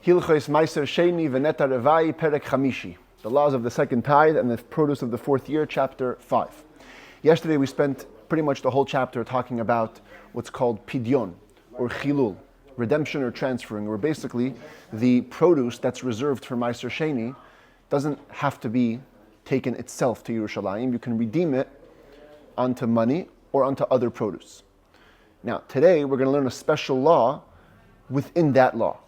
Hilchos Maaser Sheini v'neta Rabbi perek chamishi. The laws of the second tithe and the produce of the fourth year, chapter 5. Yesterday we spent pretty much the whole chapter talking about what's called pidyon, or chilul, redemption or transferring, where basically the produce that's reserved for Maaser Sheini doesn't have to be taken itself to Yerushalayim. You can redeem it onto money or onto other produce. Now, today we're going to learn a special law within that law.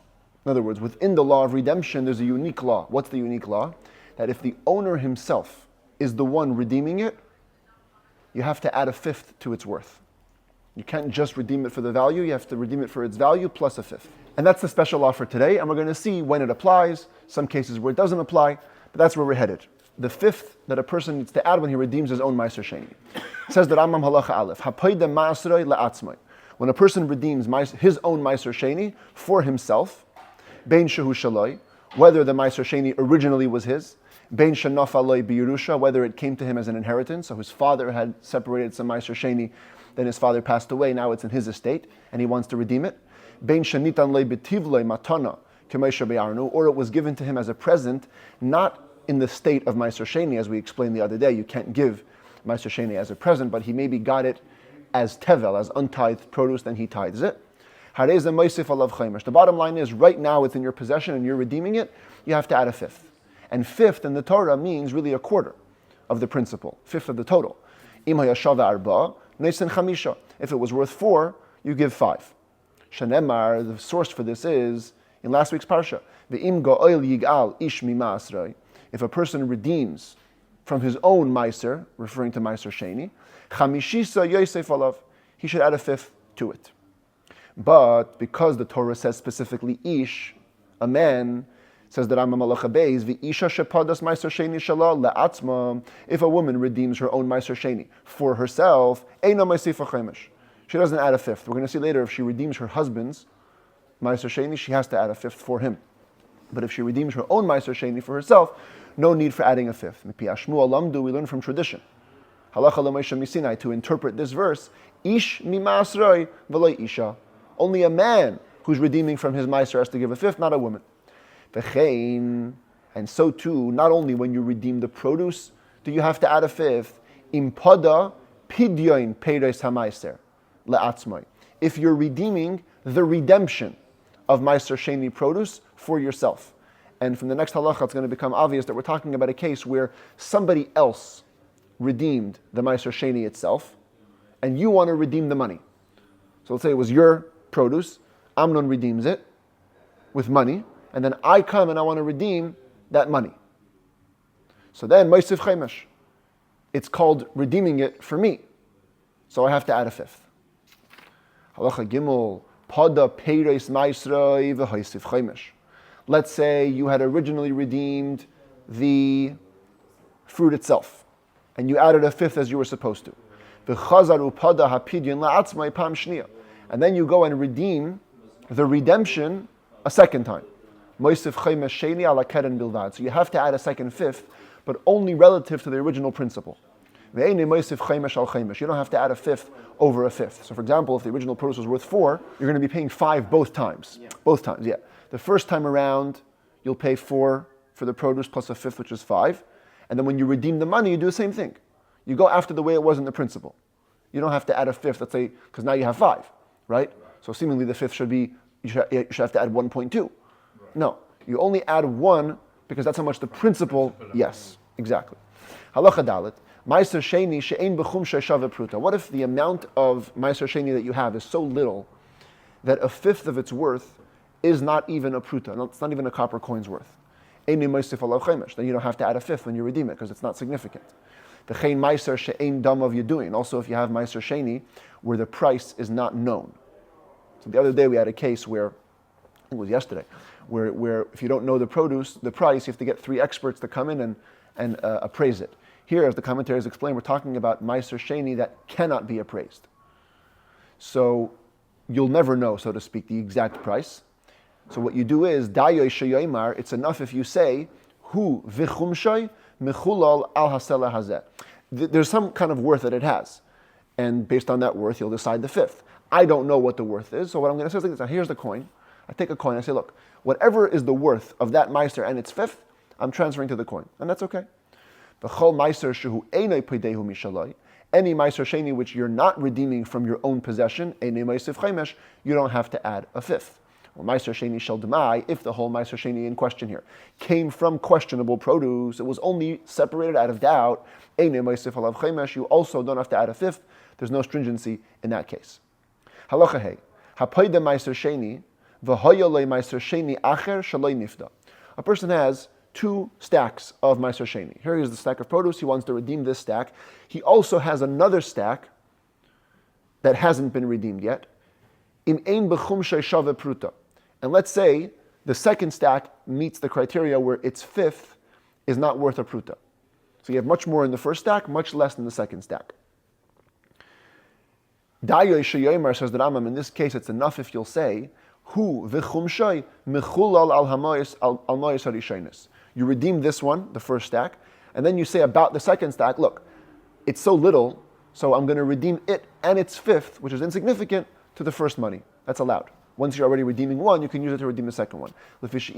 In other words, within the law of redemption, there's a unique law. What's the unique law? That if the owner himself is the one redeeming it, you have to add a fifth to its worth. You can't just redeem it for the value, you have to redeem it for its value plus a fifth. And that's the special law for today, and we're going to see when it applies, some cases where it doesn't apply, but that's where we're headed. The fifth that a person needs to add when he redeems his own Maaser Sheini. It says the Rambam halacha aleph, hapoide Maaseroi le'atzmai. When a person redeems his own Maaser Sheini for himself, bein shehu shaloi, whether the Maaser Sheini originally was his, bein shenafaloi b'Yerusha, whether it came to him as an inheritance, so his father had separated some Maaser Sheini, then his father passed away, now it's in his estate, and he wants to redeem it. Bein shenitan lei b'tivloi matana k'meisha be'arnu, or it was given to him as a present, not in the state of Maaser Sheini, as we explained the other day. You can't give Maaser Sheini as a present, but he maybe got it as tevel, as untithed produce, then he tithes it. The bottom line is, right now it's in your possession and you're redeeming it, you have to add a fifth. And fifth in the Torah means really a quarter of the principal, fifth of the total. If it was worth 4, you give 5. Shanemar, the source for this is in last week's parsha. If a person redeems from his own Maaser, referring to Maaser Sheini, he should add a fifth to it. But because the Torah says specifically ish, a man, says that Rambam halacha beis, v'isha shepadas Maaser Sheini shala le'atzma, if a woman redeems her own Maaser Sheini for herself, eina meisifa chemesh. She doesn't add a fifth. We're going to see later if she redeems her husband's Maaser Sheini, she has to add a fifth for him. But if she redeems her own Maaser Sheini for herself, no need for adding a fifth. We learn from tradition. Halacha l'Moshe misinai, to interpret this verse, ish mi ma'asroi v'lo isha. Only a man who's redeeming from his Maaser has to give a fifth, not a woman. V'chein, and so too, not only when you redeem the produce do you have to add a fifth, impada pidyon peiros ha'Maaser le'atzmai. If you're redeeming the redemption of Maaser Sheini produce for yourself. And from the next halacha, it's going to become obvious that we're talking about a case where somebody else redeemed the Maaser Sheini itself, and you want to redeem the money. So let's say it was your produce, Amnon redeems it with money, and then I come and I want to redeem that money. So then, Moisif Chemesh, it's called redeeming it for me. So I have to add a fifth. Halacha Gimel, Pada Peiros Maasroi v'Hoisif Chemesh. Let's say you had originally redeemed the fruit itself, and you added a fifth as you were supposed to. And then you go and redeem the redemption a second time. So you have to add a second fifth, but only relative to the original principle. You don't have to add a fifth over a fifth. So for example, if the original produce was worth 4, you're going to be paying 5 both times. Yeah. Both times, yeah. The first time around, you'll pay 4 for the produce plus a fifth, which is 5. And then when you redeem the money, you do the same thing. You go after the way it was in the principle. You don't have to add a fifth, let's say, because now you have 5, right? So seemingly the fifth should be, you should have to add 1.2. Right. No, you only add 1 because that's how much the principle, yes, exactly. Halacha dalet, Maaser Sheini she'ein b'chum she'shave pruta. What if the amount of Maaser Sheini that you have is so little that a fifth of its worth is not even a pruta, it's not even a copper coin's worth? Then you don't have to add a fifth when you redeem it because it's not significant. V'chein Maaser she'ein dam of Yeduin. Also, if you have Maaser Sheini where the price is not known. So the other day we had a case where, I think it was yesterday, where if you don't know the price, you have to get 3 experts to come in and appraise it. Here, as the commentaries explain, we're talking about Maaser Sheini that cannot be appraised. So you'll never know, so to speak, the exact price. So what you do is, dayoy sheyoymar, it's enough if you say, hu v'chumshoy mechulal al hasela hazeh. There's some kind of worth that it has. And based on that worth, you'll decide the fifth. I don't know what the worth is, so what I'm going to say is like this. Now here's the coin. I take a coin, I say, look, whatever is the worth of that Maaser and its fifth, I'm transferring to the coin, and that's okay. Any Maaser Sheini which you're not redeeming from your own possession, you don't have to add a fifth. Well, Maaser Sheini shel demai, if the whole Maaser Sheini in question here came from questionable produce, it was only separated out of doubt, you also don't have to add a fifth. There's no stringency in that case. Halacha hey, hapoide Maaser Sheini, v'hoyole Maaser Sheini acher shaloi nifda. A person has 2 stacks of Maaser Sheini. Here is the stack of produce. He wants to redeem this stack. He also has another stack that hasn't been redeemed yet. In ein bechum shave pruta. And let's say the second stack meets the criteria where its fifth is not worth a pruta. So you have much more in the first stack, much less in the second stack. Dayo sheyomer, says the Rambam, in this case it's enough if you'll say, Hu v'chumshay mechulal al hamoyis harishonis. You redeem this one, the first stack, and then you say about the second stack, look, it's so little, so I'm going to redeem it and its fifth, which is insignificant, to the first money. That's allowed. Once you're already redeeming one, you can use it to redeem the second one. It's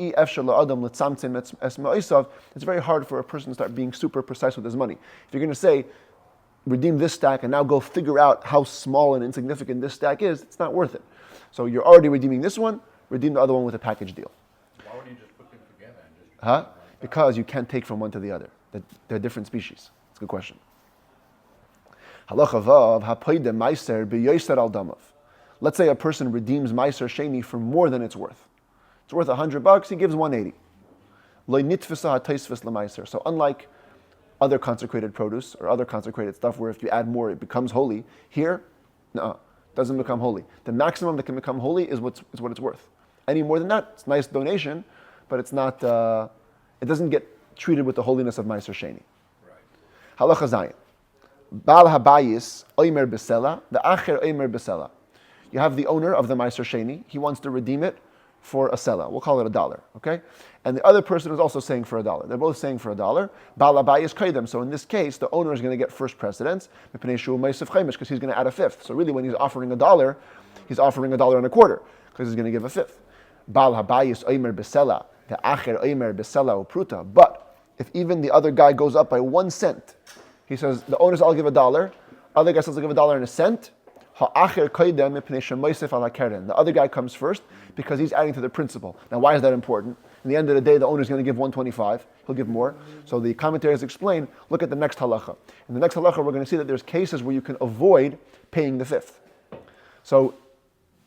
very hard for a person to start being super precise with his money. If you're going to say, redeem this stack and now go figure out how small and insignificant this stack is, it's not worth it. So you're already redeeming this one, redeem the other one with a package deal. Why would you just put them together? Because you can't take from one to the other. They're different species. It's a good question. Halacha vav hapoide Maaser b'yoser al damav. Let's say a person redeems Maaser Sheini for more than it's worth. It's worth $100, he gives 180. Lo nitfisa hataisvis l'Maaser. So unlike other consecrated produce or other consecrated stuff where if you add more it becomes holy, here, no, doesn't become holy. The maximum that can become holy is what it's worth. Any more than that, it's a nice donation, but it's not. It doesn't get treated with the holiness of Maaser Sheini. Halacha Zayin. Baal habayis oimer besela, the acher oimer besela. You have the owner of the Maaser Sheini. He wants to redeem it for a sela. We'll call it $1, okay? And the other person is also saying for $1. They're both saying for $1. Baal habayis kaidem. So in this case, the owner is going to get first precedence because he's going to add a fifth. So really, when he's offering $1, he's offering $1.25 because he's going to give a fifth. Baal habayis oimer besela, the acher oimer besela upruta. But if even the other guy goes up by 1 cent, he says the owner says I'll give $1. Other guy says I'll give $1.01. The other guy comes first because he's adding to the principle. Now, why is that important? In the end of the day, the owner is going to give 125. He'll give more. So the commentaries explain, look at the next halacha. In the next halacha, we're going to see that there's cases where you can avoid paying the fifth. So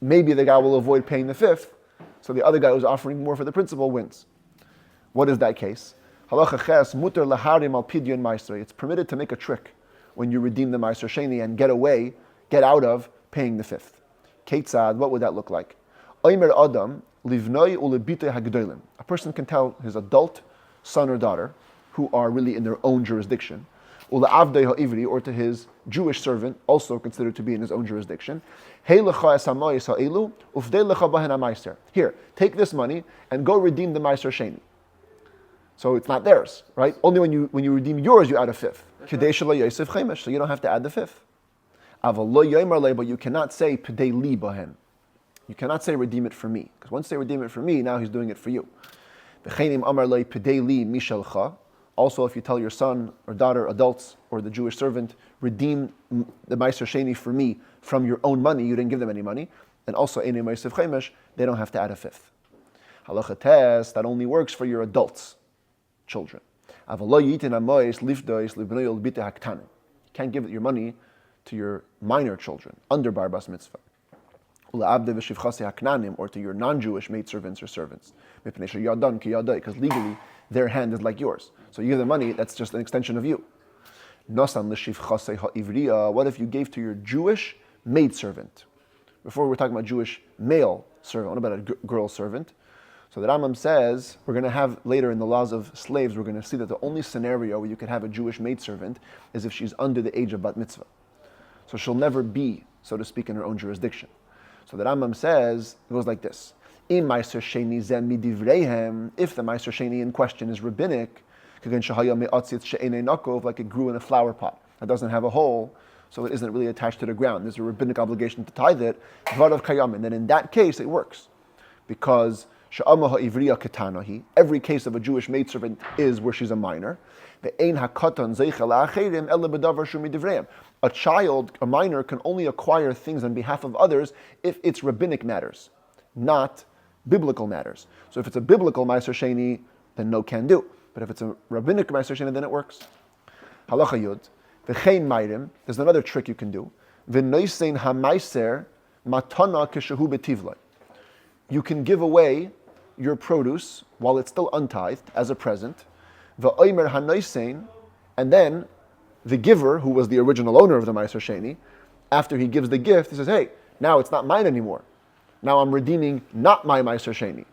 maybe the guy will avoid paying the fifth, so the other guy who's offering more for the principle wins. What is that case? Halacha ches, muter laharim al pidyon Maaser. It's permitted to make a trick when you redeem the Maaser Sheini and get out of paying the fifth. Ketzad, what would that look like? Oimer Adam, livnoi ulebite hagdolim. A person can tell his adult son or daughter, who are really in their own jurisdiction, uleavdei ha'ivri, or to his Jewish servant, also considered to be in his own jurisdiction, hey lecha es hamoyis ha'elu, ufdei lecha bahen ha'maiser. Here, take this money and go redeem the Maaser Sheini. So it's not theirs, right? Only when you redeem yours, you add a fifth. Kedei shelo yosef chemesh, so you don't have to add the fifth. But you cannot say p'dei li bahen. You cannot say redeem it for me, because once they redeem it for me, now he's doing it for you. Also, if you tell your son or daughter, adults, or the Jewish servant, redeem the Maaser Sheini for me from your own money, you didn't give them any money, and also they don't have to add a fifth. Halacha tes, that only works for your adults, children. You can't give your money to your minor children under bar bas mitzvah, or to your non-Jewish maidservants or servants, because legally their hand is like yours. So you give them money, that's just an extension of you. What if you gave to your Jewish maidservant? Before we were talking about Jewish male servant. What about a girl servant? So the Rambam says, we're going to have later in the laws of slaves, we're going to see that the only scenario where you could have a Jewish maidservant is if she's under the age of bat mitzvah. So she'll never be, so to speak, in her own jurisdiction. So the Rambam says, it goes like this. If the Maaser Sheini in question is rabbinic, like it grew in a flower pot that doesn't have a hole, so it isn't really attached to the ground. There's a rabbinic obligation to tithe it, and then in that case it works. because she'ama ha'ivriya ketanahi, every case of a Jewish maidservant is where she's a minor. Ve'ein hakatan zeicha la'acherim ela b'davar shu midivreim. A child, a minor, can only acquire things on behalf of others if it's rabbinic matters, not biblical matters. So if it's a biblical Maaser Sheini, then no can do. But if it's a rabbinic Maaser Sheini, then it works. Halacha Yud. V'chein mairim. There's another trick you can do. V'noisein ha-maiser matana kishahu betivloi. You can give away your produce while it's still untithed as a present. V'oimer ha-noisein, and then the giver, who was the original owner of the Maaser Sheini, after he gives the gift, he says, hey, now it's not mine anymore. Now I'm redeeming not my Maaser Sheini.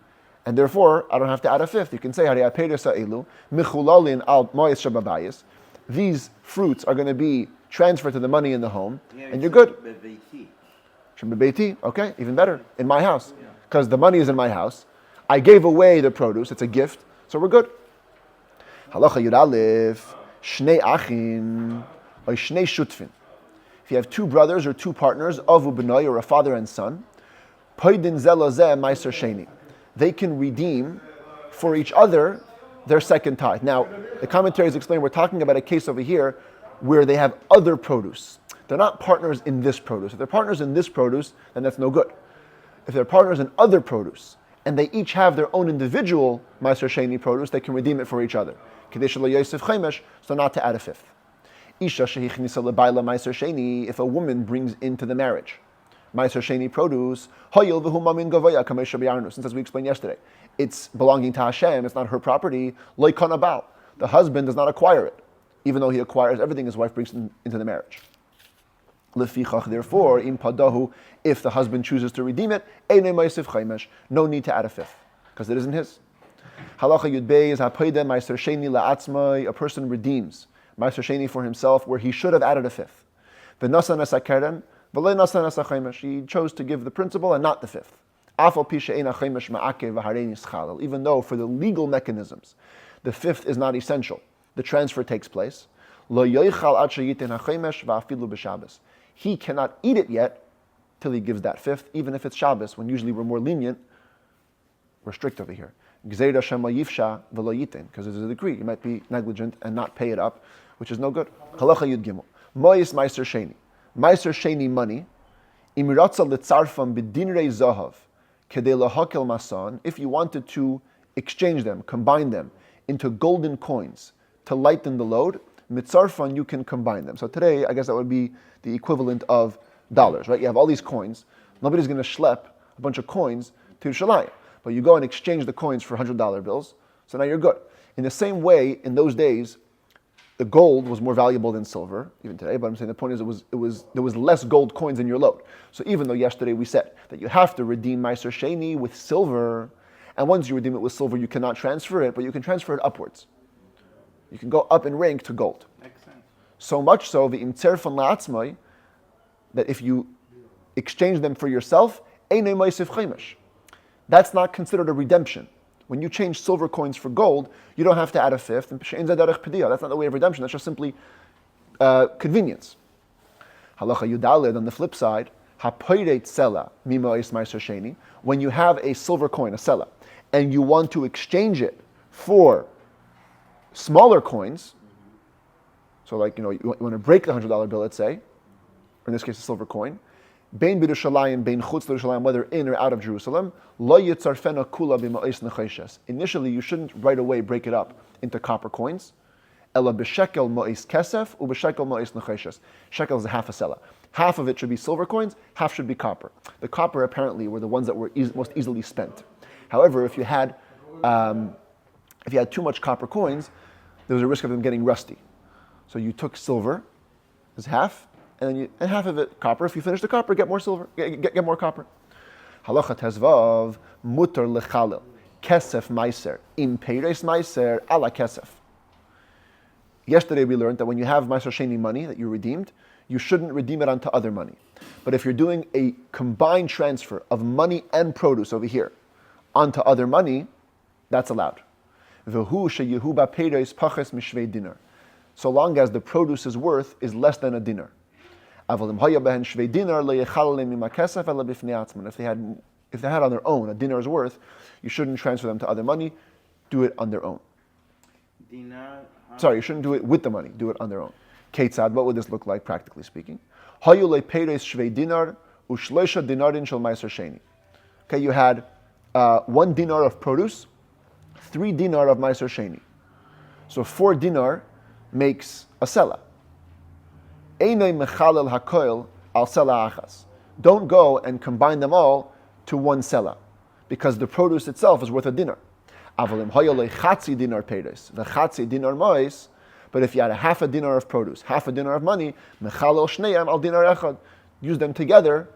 And therefore, I don't have to add a fifth. You can say, these fruits are going to be transferred to the money in the home, and you're good. Okay, even better, in my house. Because the money is in my house. I gave away the produce, it's a gift, so we're good. Halacha Yud Aleph. Shnei achin or shnei shutfin. If you have two brothers or two partners, avu b'nai, or a father and son, poidin zelazeh Maaser Sheini. They can redeem for each other their second tithe. Now, the commentaries explain we're talking about a case over here where they have other produce. They're not partners in this produce. If they're partners in this produce, then that's no good. If they're partners in other produce, and they each have their own individual Maaser Sheini produce, they can redeem it for each other. So not to add a fifth. If a woman brings into the marriage Maaser Sheini produce, since as we explained yesterday, it's belonging to Hashem, it's not her property, the husband does not acquire it, even though he acquires everything his wife brings into the marriage. Therefore, if the husband chooses to redeem it, no need to add a fifth, because it isn't his. Halacha Yud Bey is Maaser Sheini la'atzmai. A person redeems Maaser Sheini for himself where he should have added a fifth. He chose to give the principal and not the fifth. Even though for the legal mechanisms, the fifth is not essential. The transfer takes place. He cannot eat it yet till he gives that fifth, even if it's Shabbos, when usually we're more lenient. We're strict over here. Because there's a decree. You might be negligent and not pay it up, which is no good. Halacha Yud Gimel. Mois Maaser Sheini. Maaser Sheini money. Imiratza letzarfam b'dinrei zahav kedei lahakel masan. If you wanted to exchange them, combine them into golden coins to lighten the load, mitzarfan, you can combine them. So today, I guess that would be the equivalent of dollars, right? You have all these coins. Nobody's going to schlep a bunch of coins to Yerushalayim. But you go and exchange the coins for $100 bills, so now you're good. In the same way, in those days, the gold was more valuable than silver, even today, but I'm saying the point is there was less gold coins in your load. So even though yesterday we said that you have to redeem Maaser Sheini with silver, and once you redeem it with silver, you cannot transfer it, but you can transfer it upwards. You can go up in rank to gold. Makes sense. So much so, that if you exchange them for yourself, that's not considered a redemption. When you change silver coins for gold, you don't have to add a fifth. That's not the way of redemption. That's just simply convenience. Halacha Yudaled, on the flip side, when you have a silver coin, a sela, and you want to exchange it for smaller coins, so like, you want to break the $100 bill, let's say, or in this case a silver coin, Bein b'Yerushalayim, bein chutz l'Yerushalayim, whether in or out of Jerusalem, lo yitzarfena kula b'ma'is necheshes. Initially, you shouldn't right away break it up into copper coins. Ela b'shekel ma'is kesef, u'b'shekel ma'is necheshes. Shekel is a half a sela. Half of it should be silver coins, half should be copper. The copper apparently were the ones that were most easily spent. However, if you had too much copper coins, there was a risk of them getting rusty. So you took silver as half, and half of it copper. If you finish the copper, get more silver, get more copper. Halacha tezvav mutar lechalel kesef maaser im peiros maaser ala kesef. Yesterday we learned that when you have Maaser Sheini money that you redeemed, you shouldn't redeem it onto other money. But if you're doing a combined transfer of money and produce over here onto other money, that's allowed. V'hu sheyehuba peiros paches mishvei dinar, so long as the produce's worth is less than a dinar. If they had if they had on their own a dinar's worth, you shouldn't transfer them to other money. Do it on their own. Dinar. Sorry, you shouldn't do it with the money. Do it on their own. Ketzad, what would this look like practically speaking? Hayu leperes shvei dinar ushleisha dinarin shel Maaser Sheini. Okay, you had 1 dinar of produce, 3 dinar of Maaser Sheini. So 4 dinar makes a sela. Einay mechalel hakoil al sela achas. Don't go and combine them all to 1 sela, because the produce itself is worth a dinar. Avalim hayole chatzi dinar peres, the chatzi dinar mois. But if you had a half a dinar of produce, half a dinar of money, mechalel shneyam al dinar echad, use them together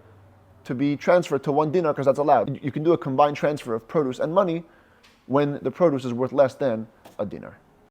to be transferred to 1 dinar, because that's allowed. You can do a combined transfer of produce and money when the produce is worth less than a dinar.